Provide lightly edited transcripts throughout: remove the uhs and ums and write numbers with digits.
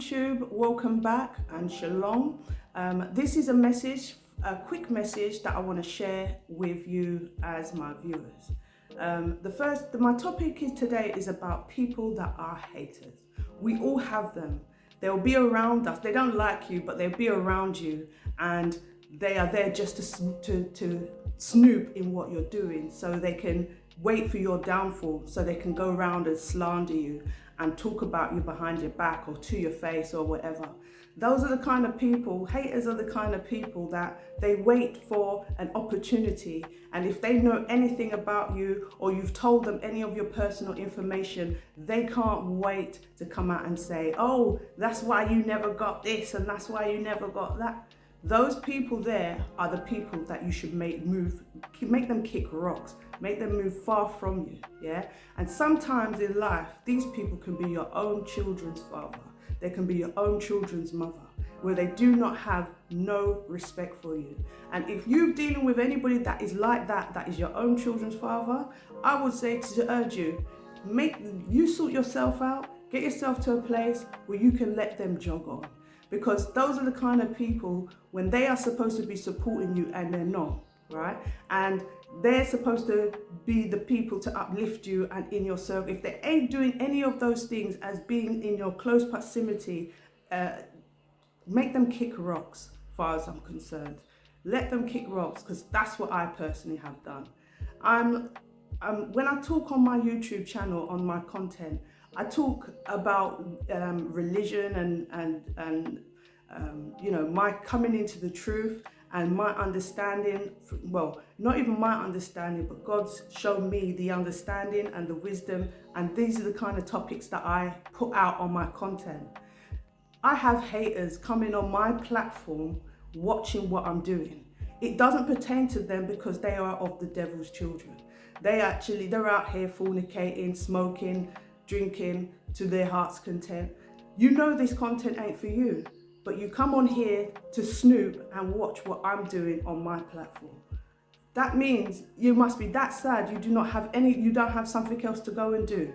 YouTube, welcome back and shalom. This is a quick message that I want to share with you as my viewers. My topic today is about people that are haters. We all have them. They'll be around us. They don't like you, but they'll be around you, and they are there just to snoop in what you're doing, so they can wait for your downfall, so they can go around and slander you and talk about you behind your back or to your face or whatever. Those are the kind of people, haters are the kind of people that they wait for an opportunity, and if they know anything about you or you've told them any of your personal information, they can't wait to come out and say, oh, that's why you never got this and that's why you never got that. Those people there are the people that you should make them kick rocks, make them move far from you, yeah? And sometimes in life, these people can be your own children's father. They can be your own children's mother, where they do not have no respect for you. And if you're dealing with anybody that is like that, that is your own children's father, I would say to urge you, sort yourself out, get yourself to a place where you can let them jog on. Because those are the kind of people, when they are supposed to be supporting you and they're not, right? And they're supposed to be the people to uplift you and in your circle. If they ain't doing any of those things as being in your close proximity, make them kick rocks, as far as I'm concerned. Let them kick rocks, because that's what I personally have done. When I talk on my YouTube channel, on my content, I talk about religion and you know, my coming into the truth and my understanding. Well, not even my understanding, but God's shown me the understanding and the wisdom, and these are the kind of topics that I put out on my content. I have haters coming on my platform watching what I'm doing. It doesn't pertain to them because they are of the devil's children. They're out here fornicating, smoking, drinking to their heart's content. You know this content ain't for you, but you come on here to snoop and watch what I'm doing on my platform. That means you must be that sad you don't have something else to go and do.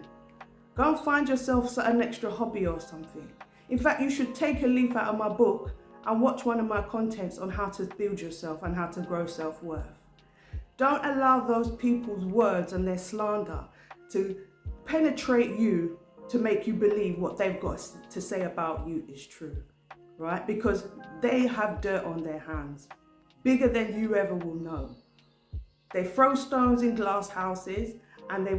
Go and find yourself an extra hobby or something. In fact, you should take a leaf out of my book and watch one of my contents on how to build yourself and how to grow self-worth. Don't allow those people's words and their slander to penetrate you to make you believe what they've got to say about you is true, right? Because they have dirt on their hands, bigger than you ever will know. They throw stones in glass houses, and they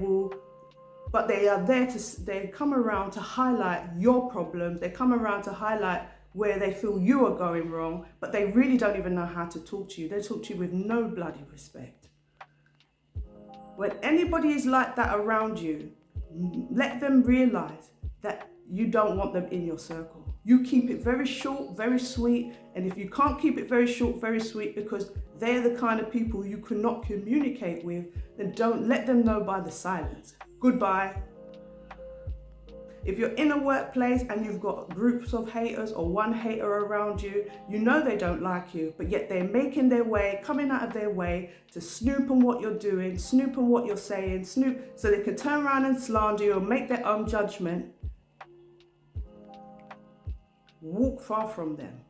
come around to highlight your problems. They come around to highlight where they feel you are going wrong, but they really don't even know how to talk to you. They talk to you with no bloody respect. When anybody is like that around you, let them realize that you don't want them in your circle. You keep it very short, very sweet. And if you can't keep it very short, very sweet, because they're the kind of people you cannot communicate with, then don't let them know by the silence. Goodbye. If you're in a workplace and you've got groups of haters or one hater around you, you know they don't like you, but yet they're making their way, coming out of their way to snoop on what you're doing, snoop on what you're saying, snoop, so they can turn around and slander you and make their own judgment. Walk far from them.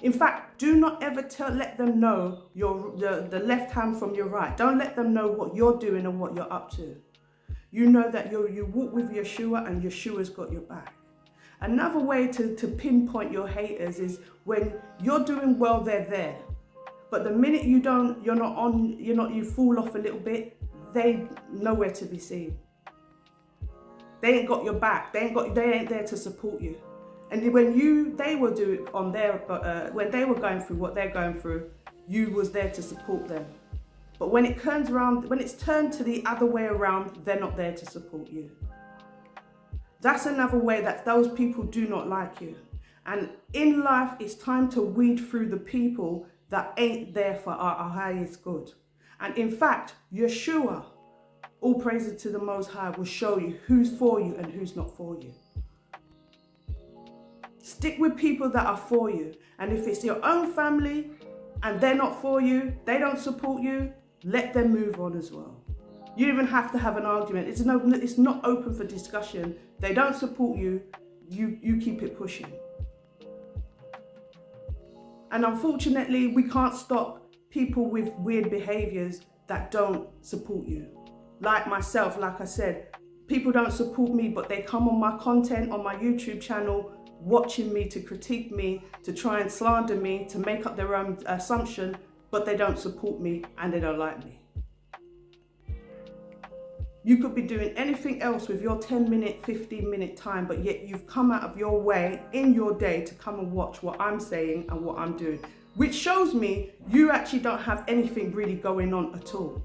In fact, do not ever let them know the left hand from your right. Don't let them know what you're doing and what you're up to. You know that you walk with Yeshua, and Yeshua's got your back. Another way to pinpoint your haters is when you're doing well, they're there. But the minute you fall off a little bit, they nowhere to be seen. They ain't got your back. They ain't there to support you. And when they were going through what they're going through, you was there to support them. But when it's turned to the other way around, they're not there to support you. That's another way that those people do not like you. And in life, it's time to weed through the people that ain't there for our highest good. And in fact, Yeshua, all praises to the Most High, will show you who's for you and who's not for you. Stick with people that are for you. And if it's your own family and they're not for you, they don't support you, let them move on as well. You don't even have to have an argument. It's not open for discussion. They don't support you, you keep it pushing. And unfortunately, we can't stop people with weird behaviors that don't support you. Like myself, like I said, people don't support me, but they come on my content, on my YouTube channel, watching me, to critique me, to try and slander me, to make up their own assumption, but they don't support me and they don't like me. You could be doing anything else with your 10-minute, 15-minute time, but yet you've come out of your way in your day to come and watch what I'm saying and what I'm doing, which shows me you actually don't have anything really going on at all.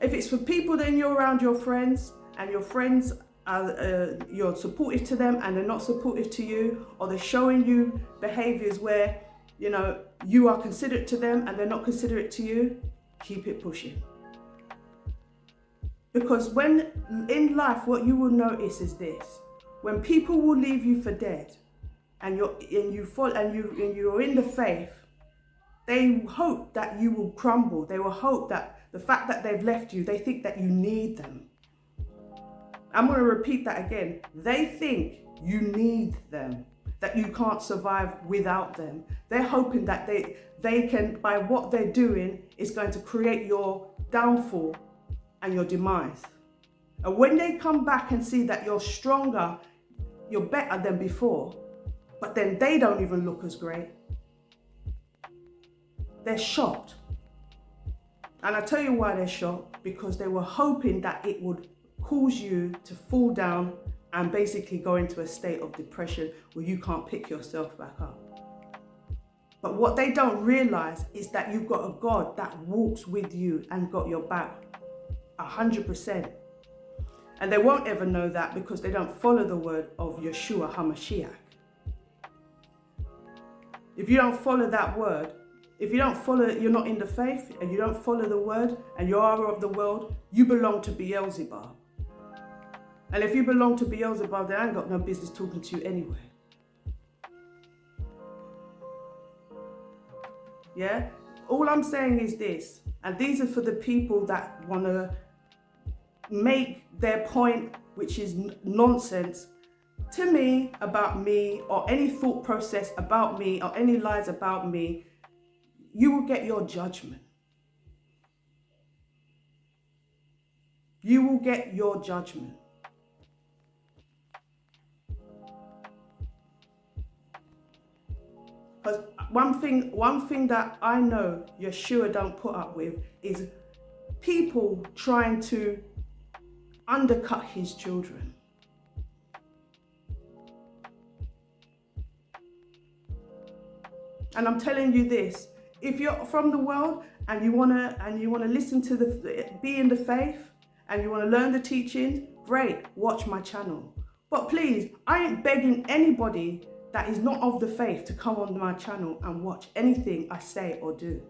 If it's for people then you're around your friends, and your friends are, you're supportive to them and they're not supportive to you, or they're showing you behaviors where, you know, you are considerate to them and they're not considerate to you, keep it pushing. Because when in life, what you will notice is this: when people will leave you for dead, and you're in the faith, they hope that you will crumble. They will hope that the fact that they've left you, they think that you need them. I'm going to repeat that again. They think you need them, that you can't survive without them. They're hoping that they can, by what they're doing, is going to create your downfall and your demise. And when they come back and see that you're stronger, you're better than before, but then they don't even look as great, they're shocked. And I tell you why they're shocked: because they were hoping that it would cause you to fall down and basically go into a state of depression where you can't pick yourself back up. But what they don't realize is that you've got a God that walks with you and got your back 100%. And they won't ever know that because they don't follow the word of Yeshua HaMashiach. If you don't follow that word, if you don't follow, you're not in the faith, and you don't follow the word, and you are of the world, you belong to Beelzebub. And if you belong to Beelzebub, then I ain't got no business talking to you anyway. Yeah? All I'm saying is this, and these are for the people that want to make their point, which is nonsense, to me, about me, or any thought process about me, or any lies about me. You will get your judgment. You will get your judgment. Because one thing that I know Yeshua don't put up with is people trying to undercut his children. And I'm telling you this: if you're from the world and you wanna listen to be in the faith and you wanna learn the teachings, great, watch my channel. But please, I ain't begging anybody that is not of the faith to come on my channel and watch anything I say or do.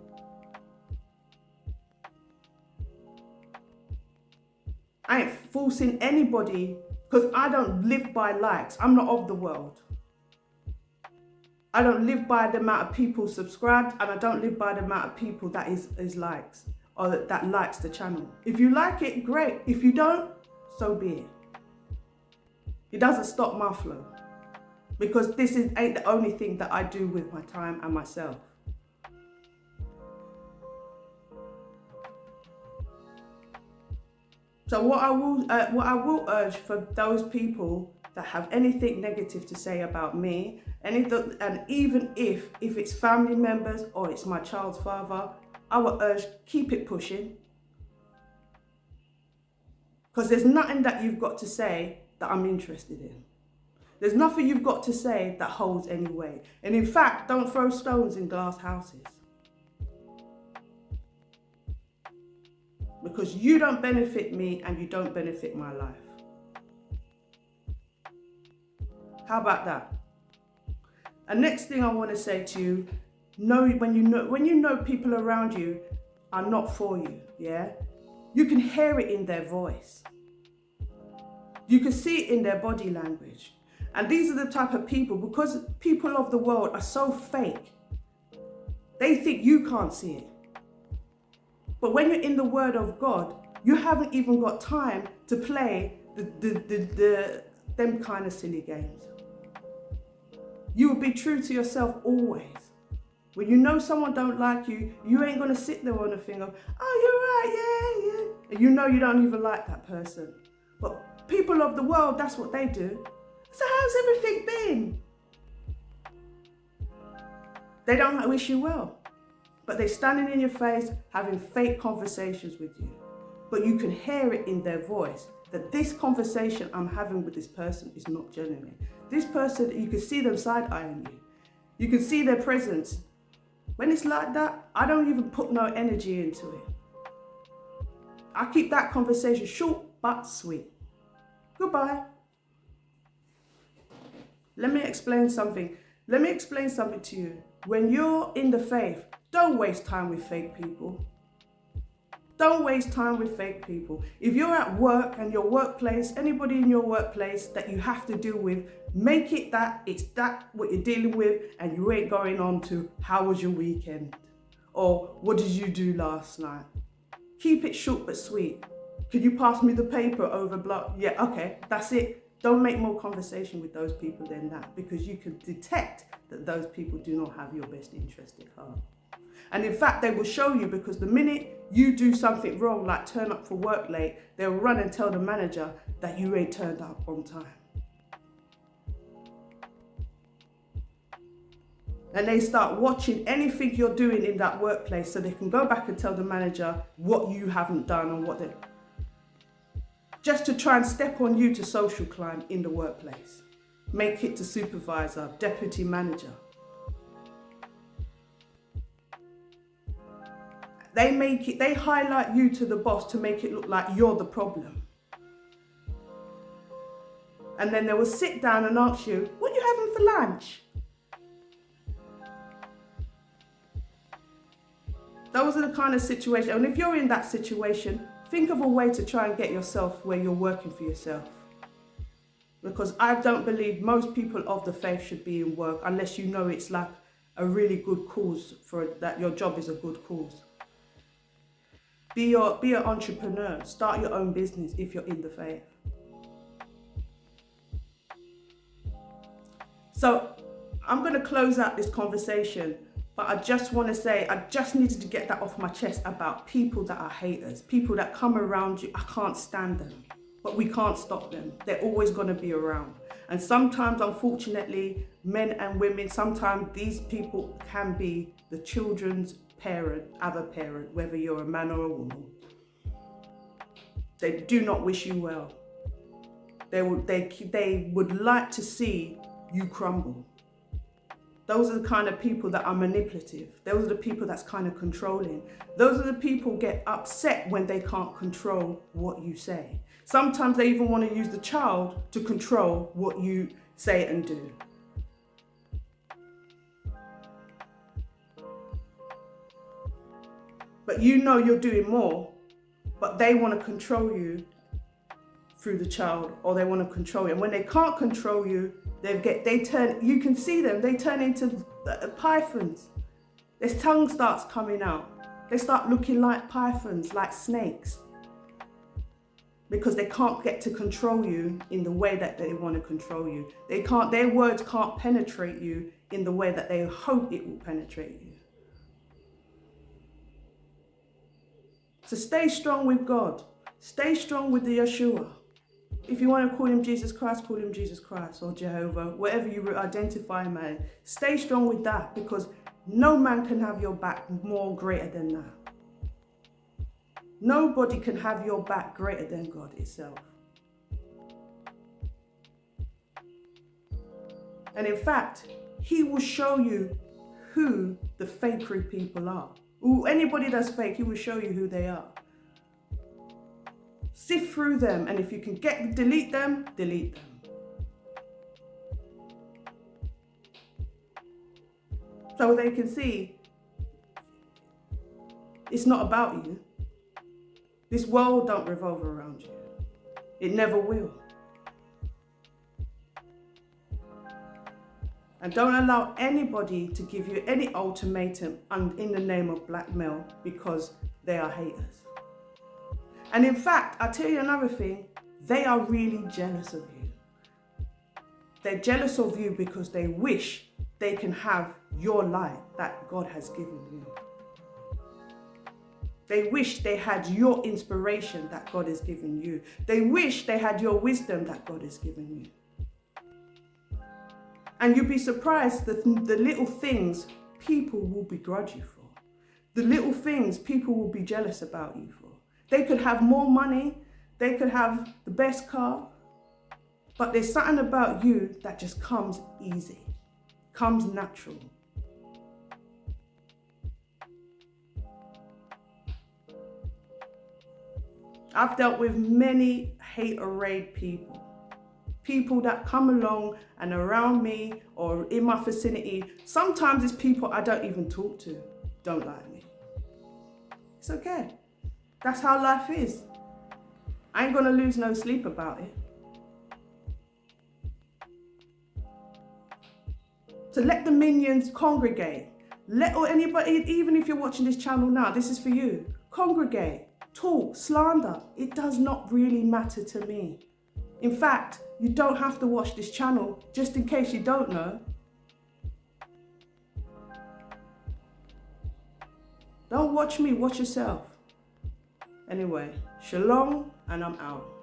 I ain't forcing anybody, because I don't live by likes. I'm not of the world. I don't live by the amount of people subscribed, and I don't live by the amount of people that is likes, or that likes the channel. If you like it, great. If you don't, so be it. It doesn't stop my flow, because this ain't the only thing that I do with my time and myself. So what I will urge for those people that have anything negative to say about me, and even if it's family members or it's my child's father, I will urge, keep it pushing. Because there's nothing that you've got to say that I'm interested in. There's nothing you've got to say that holds any weight. And in fact, don't throw stones in glass houses. Because you don't benefit me and you don't benefit my life. How about that? And next thing I want to say to you, when you know people around you are not for you, yeah? You can hear it in their voice. You can see it in their body language. And these are the type of people, because people of the world are so fake, they think you can't see it. But when you're in the Word of God, you haven't even got time to play them kind of silly games. You will be true to yourself always. When you know someone don't like you, you ain't gonna sit there on a thing of, oh, you're right, yeah. And you know you don't even like that person. But people of the world, that's what they do. So how's everything been? They don't wish you well, but they're standing in your face having fake conversations with you. But you can hear it in their voice that this conversation I'm having with this person is not genuine. This person, you can see them side-eyeing you. You can see their presence. When it's like that, I don't even put no energy into it. I keep that conversation short but sweet. Goodbye. Let me explain something. Let me explain something to you. When you're in the faith, don't waste time with fake people. Don't waste time with fake people. If you're at work and your workplace, anybody in your workplace that you have to deal with, make it that it's that what you're dealing with, and you ain't going on to how was your weekend or what did you do last night. Keep it short but sweet. Could you pass me the paper over block? Yeah, okay, that's it. Don't make more conversation with those people than that, because you can detect that those people do not have your best interest at heart. And in fact, they will show you, because the minute you do something wrong, like turn up for work late, they'll run and tell the manager that you ain't turned up on time. And they start watching anything you're doing in that workplace so they can go back and tell the manager what you haven't done and what they... just to try and step on you to social climb in the workplace. Make it to supervisor, deputy manager. They highlight you to the boss to make it look like you're the problem. And then they will sit down and ask you, what are you having for lunch? Those are the kind of situations, and if you're in that situation, think of a way to try and get yourself where you're working for yourself. Because I don't believe most people of the faith should be in work unless you know it's like a really good cause, for that your job is a good cause. Be an entrepreneur, start your own business if you're in the faith. So I'm going to close out this conversation, but I just want to say, I just needed to get that off my chest about people that are haters, people that come around you. I can't stand them, but we can't stop them. They're always going to be around. And sometimes, unfortunately, men and women, sometimes these people can be the children's parent, other parent, whether you're a man or a woman. They do not wish you well. They would like to see you crumble. Those are the kind of people that are manipulative. Those are the people that's kind of controlling. Those are the people get upset when they can't control what you say. Sometimes they even want to use the child to control what you say and do. But you know you're doing more, but they want to control you through the child, or they want to control you. And when they can't control you, you can see them, they turn into pythons. Their tongue starts coming out. They start looking like pythons, like snakes. Because they can't get to control you in the way that they want to control you. Their words can't penetrate you in the way that they hope it will penetrate you. So stay strong with God. Stay strong with the Yeshua. If you want to call him Jesus Christ, call him Jesus Christ or Jehovah, whatever you identify him as. Stay strong with that, because no man can have your back more greater than that. Nobody can have your back greater than God itself. And in fact, he will show you who the fakery people are. Anybody that's fake, he will show you who they are. Sift through them, and if you can delete them, delete them. So they can see it's not about you. This world don't revolve around you. It never will. And don't allow anybody to give you any ultimatum in the name of blackmail, because they are haters. And in fact, I'll tell you another thing, they are really jealous of you. They're jealous of you because they wish they can have your light that God has given you. They wish they had your inspiration that God has given you. They wish they had your wisdom that God has given you. And you'd be surprised that the little things people will begrudge you for. The little things people will be jealous about you for. They could have more money, they could have the best car, but there's something about you that just comes easy, comes natural. I've dealt with many hate-arrayed people. People that come along and around me or in my vicinity. Sometimes it's people I don't even talk to, don't like me. It's okay. That's how life is. I ain't gonna lose no sleep about it. So let the minions congregate. Let anybody, even if you're watching this channel now, this is for you. Congregate, talk, slander. It does not really matter to me. In fact, you don't have to watch this channel, just in case you don't know. Don't watch me, watch yourself. Anyway, shalom, and I'm out.